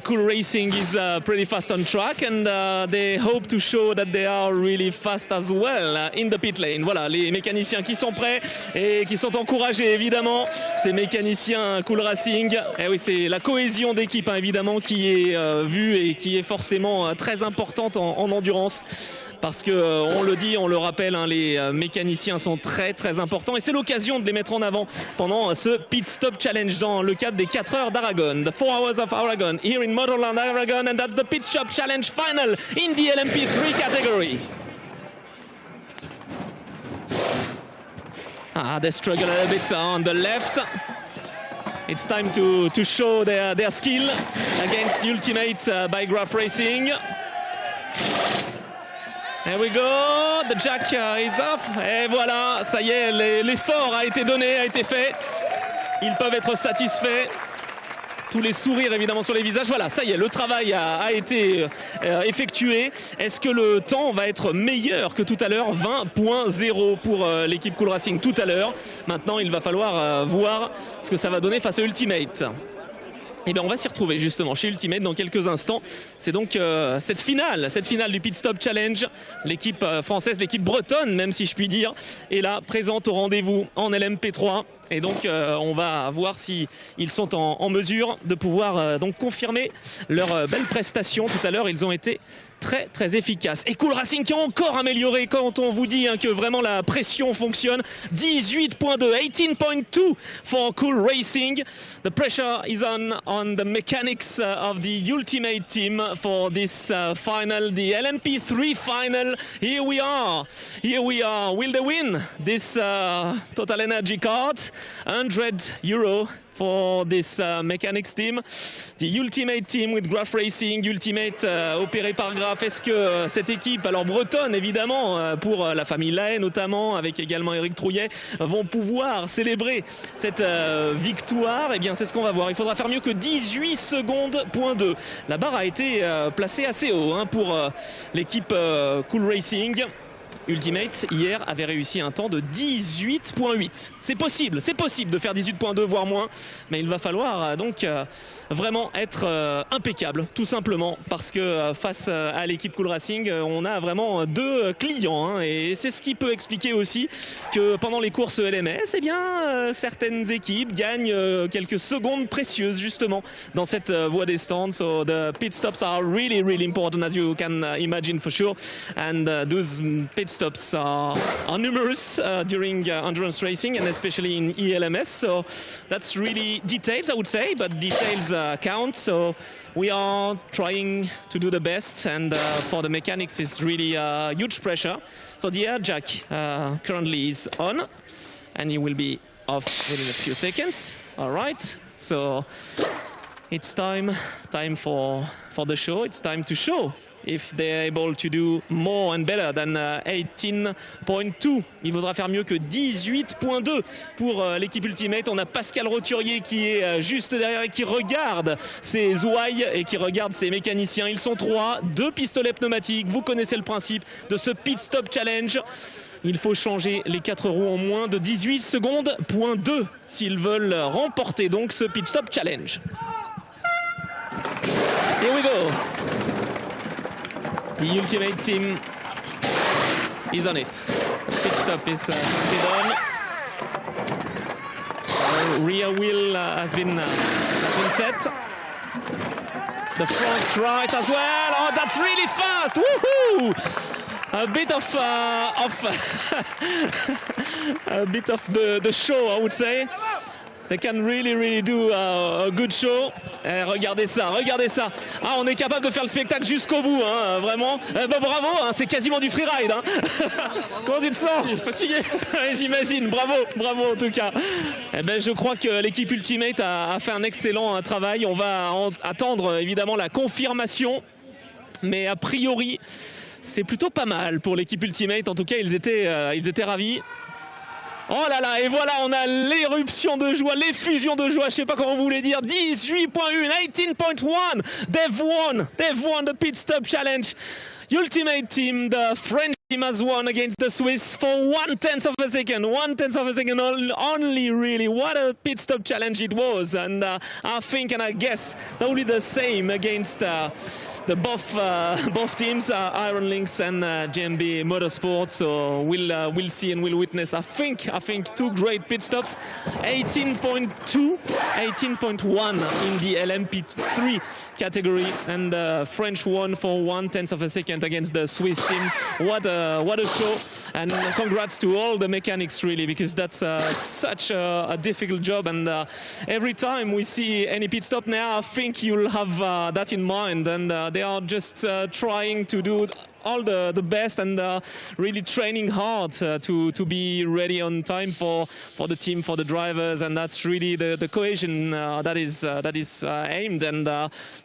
Speaker 1: Cool Racing is pretty fast on track, and they hope to show that they are really fast as well in the pit lane. Voilà, les mécaniciens qui sont prêts et qui sont encouragés évidemment. Ces mécaniciens Cool Racing, et oui, c'est la cohésion d'équipe évidemment qui est vue et qui est forcément très importante en endurance. Parce que, on le dit, on le rappelle, les mécaniciens sont très très importants, et c'est l'occasion de les mettre en avant pendant ce Pit Stop Challenge dans le cadre des 4 heures d'Aragon. The 4 Hours of Aragon here in Motorland Aragon, and that's the Pit Stop Challenge final in the LMP3 category. They struggle a little bit on the left. It's time to show their skill against Ultimate by Graph Racing. There we go, the jack is off, et voilà, ça y est, l'effort a été donné, a été fait. Ils peuvent être satisfaits. Tous les sourires évidemment sur les visages. Voilà, ça y est, le travail a été effectué. Est-ce que le temps va être meilleur que tout à l'heure? 20.0 pour l'équipe Cool Racing tout à l'heure. Maintenant, il va falloir voir ce que ça va donner face à Ultimate. Et bien on va s'y retrouver justement chez Ultimate dans quelques instants. C'est donc cette finale du Pit Stop Challenge. L'équipe française, l'équipe bretonne même si je puis dire, est là, présente au rendez-vous en LMP3. Et donc on va voir si ils sont en mesure de pouvoir donc confirmer leur belle prestation. Tout à l'heure ils ont été très très efficaces. Et Cool Racing qui a encore amélioré quand on vous dit que vraiment la pression fonctionne. 18.2, 18.2 for Cool Racing. The pressure is on the mechanics of the Ultimate team for this final, the LMP3 final. Here we are. Will they win this TotalEnergies card? 100 € for this mechanics team. The Ultimate team with Graph Racing, Ultimate opéré par Graph. Est-ce que cette équipe, alors bretonne évidemment, pour la famille Lahaye notamment, avec également Eric Trouillet, vont pouvoir célébrer cette victoire? Eh bien c'est ce qu'on va voir. Il faudra faire mieux que 18 secondes, point 2. La barre a été placée assez haut pour l'équipe Cool Racing. Ultimate hier avait réussi un temps de 18.8. C'est possible de faire 18.2 voire moins, mais il va falloir donc vraiment être impeccable tout simplement, parce que face à l'équipe Cool Racing on a vraiment deux clients et c'est ce qui peut expliquer aussi que pendant les courses LMS certaines équipes gagnent quelques secondes précieuses justement dans cette voie des stands. So the pit stops are really important, as you can imagine for sure, and those pit stops are numerous during endurance racing and especially in ELMS. So that's really details, I would say, but details count. So we are trying to do the best, and for the mechanics it's really huge pressure. So the air jack currently is on and he will be off within a few seconds. All right, so it's time for the show. It's time to show if they're able to do more and better than 18.2. Il faudra faire mieux que 18.2 pour l'équipe Ultimate. On a Pascal Roturier qui est juste derrière et qui regarde ses ouailles et qui regarde ses mécaniciens. Ils sont 3, 2 pistolets pneumatiques. Vous connaissez le principe de ce Pit Stop Challenge. Il faut changer les 4 roues en moins de 18 secondes, point 2, s'ils veulent remporter donc ce Pit Stop Challenge. Here we go. The Ultimate team is on it. Pit stop is done. Rear wheel has been set. The front right as well. Oh, that's really fast! Woohoo! A bit of the show, I would say. They can really do a good show. Regardez ça, regardez ça. Ah, on est capable de faire le spectacle jusqu'au bout, hein, vraiment. Bravo, hein, c'est quasiment du freeride. Hein. Comment tu te sens? Fatigué. J'imagine. Bravo en tout cas. Je crois que l'équipe Ultimate a fait un excellent travail. On va attendre évidemment la confirmation, mais a priori, c'est plutôt pas mal pour l'équipe Ultimate. En tout cas, ils étaient ravis. Oh là là, et voilà, on a l'éruption de joie, l'effusion de joie, je sais pas comment vous voulez dire. 18.1, 18.1, they've won the Pit Stop Challenge. Ultimate team, the French team has won against the Swiss for 1/10 of a second. 1/10 of a second only, really. What a pit stop challenge it was. And I think and I guess that will be the same against the both teams, Iron Lynx and GMB Motorsport. So we'll see and we'll witness. I think 2 great pit stops. 18.2, 18.1 in the LMP3 category, and the French won for 1/10 of a second against the Swiss team. What a show, and congrats to all the mechanics, really, because that's such a difficult job. And every time we see any pit stop now, I think you'll have that in mind, and they are just trying to do all the best and really training hard to be ready on time for the team, for the drivers, and that's really the cohesion that is aimed. And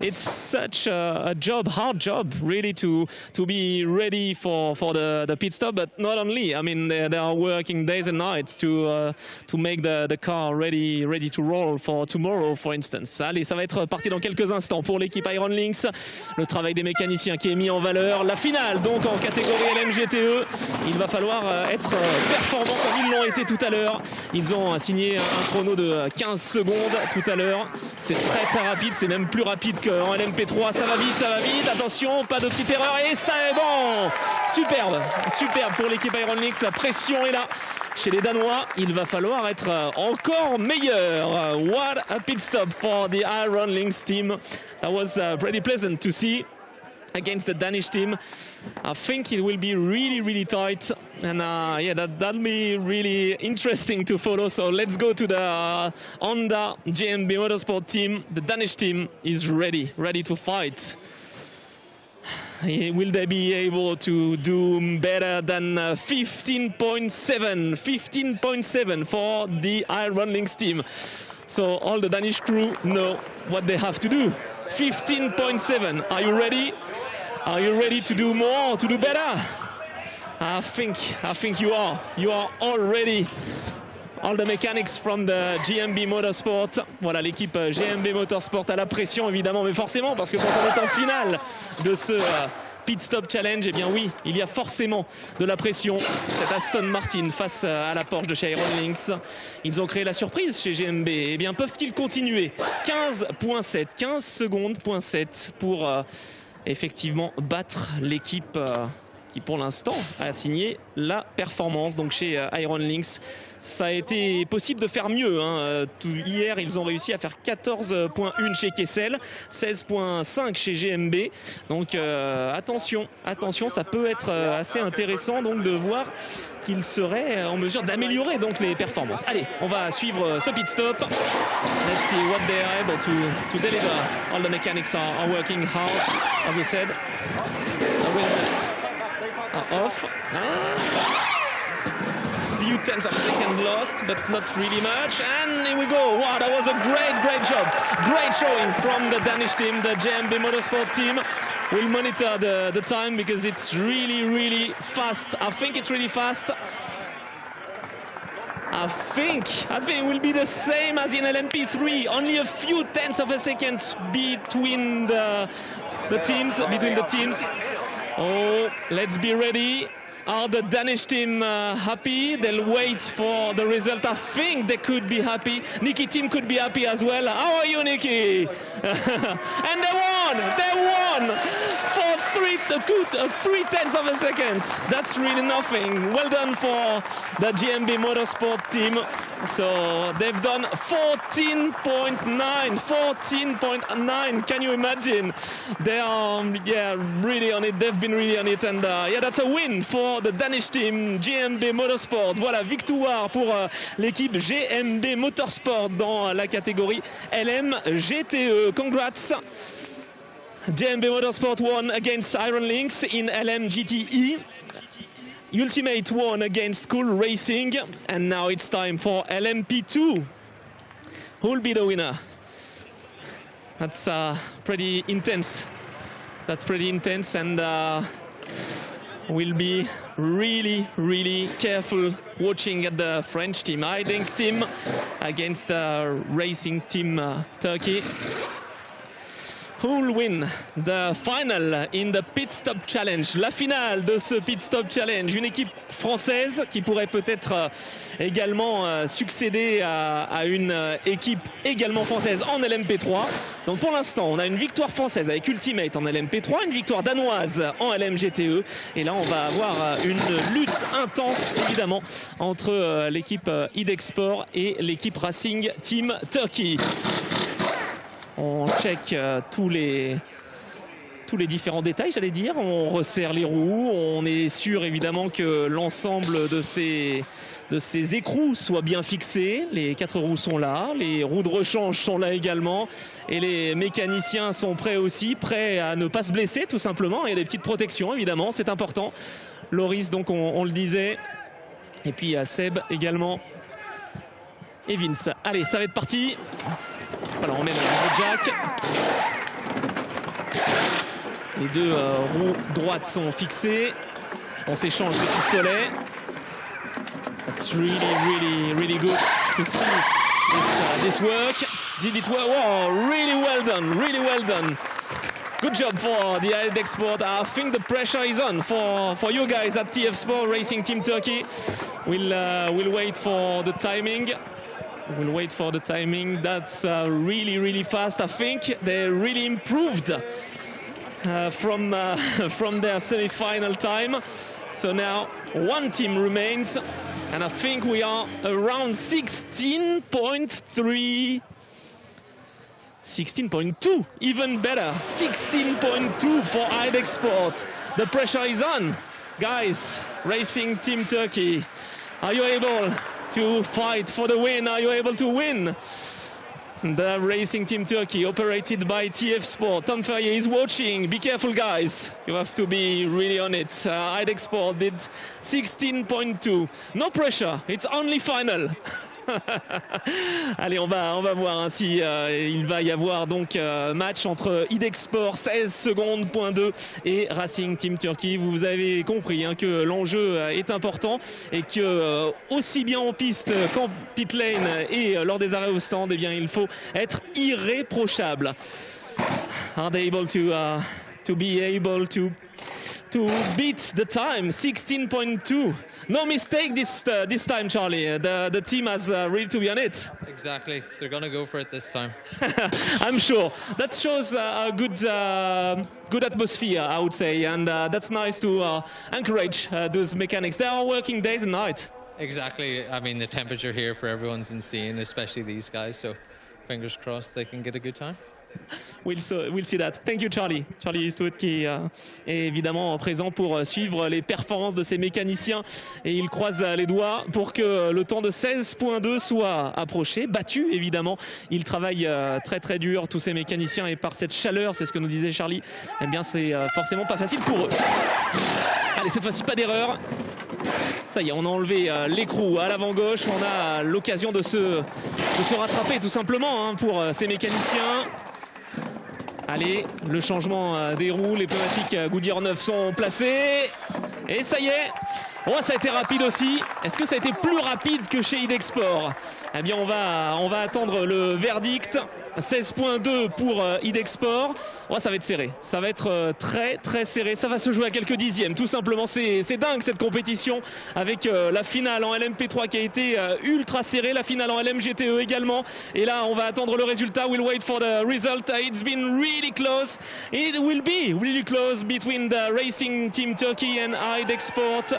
Speaker 1: it's such a hard job, really, to be ready for the pit stop. But not only, I mean, they are working days and nights to make the car ready to roll for tomorrow, for instance. Allez, ça va être parti dans quelques instants pour l'équipe Iron Lynx. Le travail des mécaniciens qui est mis en valeur. La finale, donc en catégorie LMGTE, il va falloir être performant comme ils l'ont été tout à l'heure. Ils ont signé un chrono de 15 secondes tout à l'heure. C'est très rapide, c'est même plus rapide qu'en LMP3. Ça va vite, attention, pas de petite erreur, et ça est bon. Superbe pour l'équipe Iron Lynx. La pression est là chez les Danois. Il va falloir être encore meilleur. What a pit stop for the Iron Lynx team. That was pretty pleasant to see against the Danish team. I think it will be really tight, and yeah, that'll be really interesting to follow. So let's go to the Honda GMB Motorsport team. The Danish team is ready to fight. Will they be able to do better than 15.7 for the Iron Lynx team? So all the Danish crew know what they have to do. 15.7. Are you ready? Are you ready to do more, to do better? I think you are. You are all ready. All the mechanics from the GMB Motorsport. Voilà, l'équipe GMB Motorsport à la pression, évidemment, mais forcément, parce que quand on est en finale de ce Pit Stop Challenge, eh bien oui, il y a forcément de la pression. Cette Aston Martin face à la Porsche de chez Iron Lynx. Ils ont créé la surprise chez GMB. Eh bien, peuvent-ils continuer? 15.7, 15 secondes, point 7 pour effectivement battre l'équipe qui pour l'instant a signé la performance. Donc chez Iron Lynx, ça a été possible de faire mieux, hein. Hier, ils ont réussi à faire 14.1 chez Castellet, 16.5 chez GMB. Donc attention, ça peut être assez intéressant donc de voir qu'ils seraient en mesure d'améliorer donc les performances. Allez, on va suivre ce pit stop. Let's see what they are able to deliver. All the mechanics are working hard, as we said. The wheels are off. few tenths of a second lost, but not really much. And here we go. Wow, that was a great job. Great showing from the Danish team. The JMB Motorsport team will monitor the time because it's really fast. I think it's really fast. I think it will be the same as in LMP3. Only a few tenths of a second between the teams. Oh, let's be ready. Are the Danish team happy? They'll wait for the result. I think they could be happy. Nikki team could be happy as well. How are you, Nikki? And they won for 3 tenths of a second. That's really nothing. Well done for the GMB Motorsport team. So they've done 14.9. Can you imagine? They are really on it. They've been really on it, and that's a win for the Danish team GMB Motorsport. Voilà, victoire pour l'équipe GMB Motorsport dans la catégorie LMGTE. Congrats. GMB Motorsport won against Iron Lynx in LMGTE. Ultimate won against Cool Racing, and now it's time for LMP2. Who will be the winner? That's pretty intense. That's pretty intense, and we'll be really careful watching at the French team. Heidenk team against the Racing Team Turkey. Who will win the final in the Pit Stop Challenge? La finale de ce Pit Stop Challenge. Une équipe française qui pourrait peut-être également succéder à une équipe également française en LMP3. Donc pour l'instant, on a une victoire française avec Ultimate en LMP3, une victoire danoise en LMGTE. Et là, on va avoir une lutte intense, évidemment, entre l'équipe Idexport et l'équipe Racing Team Turkey. On check tous les différents détails, j'allais dire. On resserre les roues. On est sûr évidemment que l'ensemble de ces écrous soit bien fixé. Les 4 roues sont là. Les roues de rechange sont là également. Et les mécaniciens sont prêts aussi, prêts à ne pas se blesser tout simplement. Il y a des petites protections évidemment, c'est important. Loris, donc on le disait. Et puis Seb également. Et Vince. Allez, ça va être parti. Voilà, on met le jack. Les 2 roues droites sont fixées. On s'échange les pistolets. That's really good to see this work. Did it work? Wow, really well done. Good job for the Idexport. I think the pressure is on for you guys at TF Sport Racing Team Turkey. We'll wait for the timing. We'll wait for the timing. That's really fast. I think they really improved from their semi-final time. So now 1 team remains, and I think we are around 16.3. 16.2, even better. 16.2 for Idexport. The pressure is on. Guys, Racing Team Turkey, are you able to fight for the win? Are you able to win? The Racing Team Turkey, operated by TF Sport. Tom Ferrier is watching. Be careful, guys. You have to be really on it. Idexport did 16.2. No pressure. It's only final. Allez, on va voir hein, si il va y avoir donc match entre Idexport 16 secondes, point 2 et Racing Team Turkey. Vous avez compris hein, que l'enjeu est important et que aussi bien en piste qu'en pit lane et lors des arrêts au stand, eh bien, il faut être irréprochable. Are they able to be able to beat the time? 16.2. No mistake this time, Charlie. The team has really to be on it.
Speaker 3: Exactly. They're going to go for it this time.
Speaker 1: I'm sure. That shows a good atmosphere, I would say. And that's nice to encourage those mechanics. They are working days and nights.
Speaker 3: Exactly. I mean, the temperature here for everyone's insane, especially these guys. So fingers crossed they can get a good time.
Speaker 1: We'll see that. Thank you, Charlie. Charlie Eastwood qui est évidemment présent pour suivre les performances de ces mécaniciens et il croise les doigts pour que le temps de 16.2 soit approché, battu évidemment. Il travaille très dur, tous ces mécaniciens, et par cette chaleur, c'est ce que nous disait Charlie, eh bien c'est forcément pas facile pour eux. Allez, cette fois-ci pas d'erreur. Ça y est, on a enlevé l'écrou à l'avant gauche. On a l'occasion de se rattraper tout simplement hein, pour ces mécaniciens. Allez, le changement des roues, les pneumatiques Goodyear 9 sont placés. Et ça y est. Oh, ça a été rapide aussi. Est-ce que ça a été plus rapide que chez Idexport? Eh bien, on va attendre le verdict. 16.2 pour Idexport. Oh, ça va être serré. Ça va être très très serré. Ça va se jouer à quelques dixièmes. Tout simplement, c'est dingue cette compétition avec la finale en LMP3 qui a été ultra serrée. La finale en LMGTE également. Et là, on va attendre le résultat. We'll wait for the result. It's been really close. It will be really close between the Racing Team Turkey and Idexport.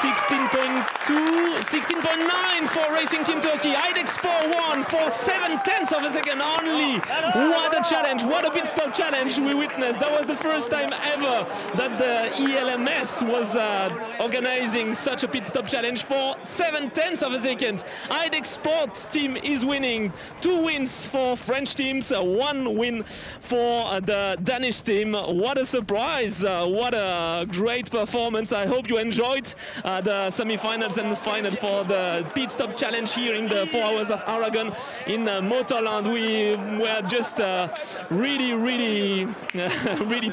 Speaker 1: 16.2, 16.9 for Racing Team Turkey. Idexport won for 7/10 of a second only. What a challenge, what a pit stop challenge we witnessed. That was the first time ever that the ELMS was organizing such a pit stop challenge for 7/10 of a second. Idexport team is winning. 2 wins for French teams, 1 win for the Danish team. What a surprise, what a great performance. I hope you enjoyed the semi-finals and final for the pit stop challenge here in the 4 hours of Aragon in Motorland. We were just really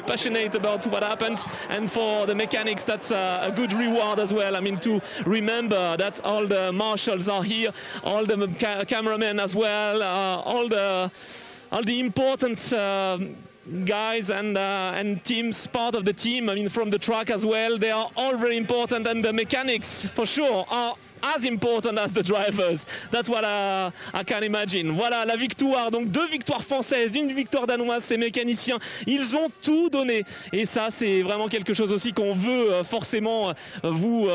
Speaker 1: passionate about what happened, and for the mechanics that's a good reward as well. I mean, to remember that all the marshals are here, all the cameramen as well, all the important guys and teams, part of the team, I mean from the track as well, they are all very important, and the mechanics for sure are as important as the drivers. That's what I can imagine. Voilà la victoire, donc 2 victoires françaises, 1 victoire danoise. Ces mécaniciens, ils ont tout donné, et ça c'est vraiment quelque chose aussi qu'on veut forcément vous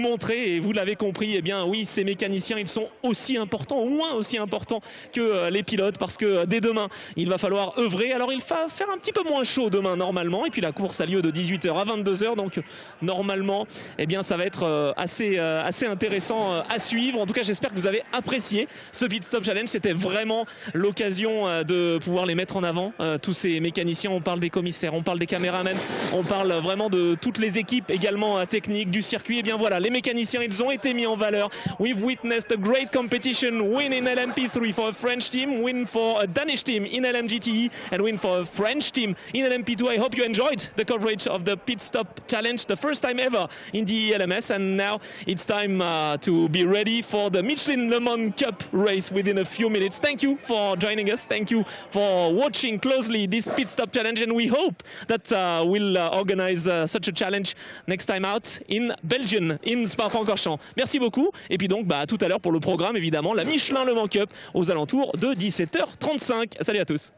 Speaker 1: montrer, et vous l'avez compris. Eh bien oui, ces mécaniciens, ils sont aussi importants, au moins aussi importants que les pilotes, parce que dès demain il va falloir œuvrer. Alors il va faire un petit peu moins chaud demain normalement, et puis la course a lieu de 18h à 22h, donc normalement eh bien ça va être assez intéressant à suivre. En tout cas, j'espère que vous avez apprécié ce Pit Stop Challenge. C'était vraiment l'occasion de pouvoir les mettre en avant, tous ces mécaniciens. On parle des commissaires, on parle des caméramans, on parle vraiment de toutes les équipes également techniques du circuit. Et bien voilà, les mécaniciens, ils ont été mis en valeur. We've witnessed a great competition, win in LMP3 for a French team, win for a Danish team in LMGTE, and win for a French team in LMP2. I hope you enjoyed the coverage of the Pit Stop Challenge, the first time ever in the ELMS, and now it's time to be ready for the Michelin Le Mans Cup race within a few minutes. Thank you for joining us. Thank you for watching closely this Pit Stop Challenge, and we hope that we'll organize such a challenge next time out in Belgium, in Spa-Francorchamps. Merci beaucoup, et puis donc à tout à l'heure pour le programme, évidemment, la Michelin Le Mans Cup aux alentours de 17h35. Salut à tous.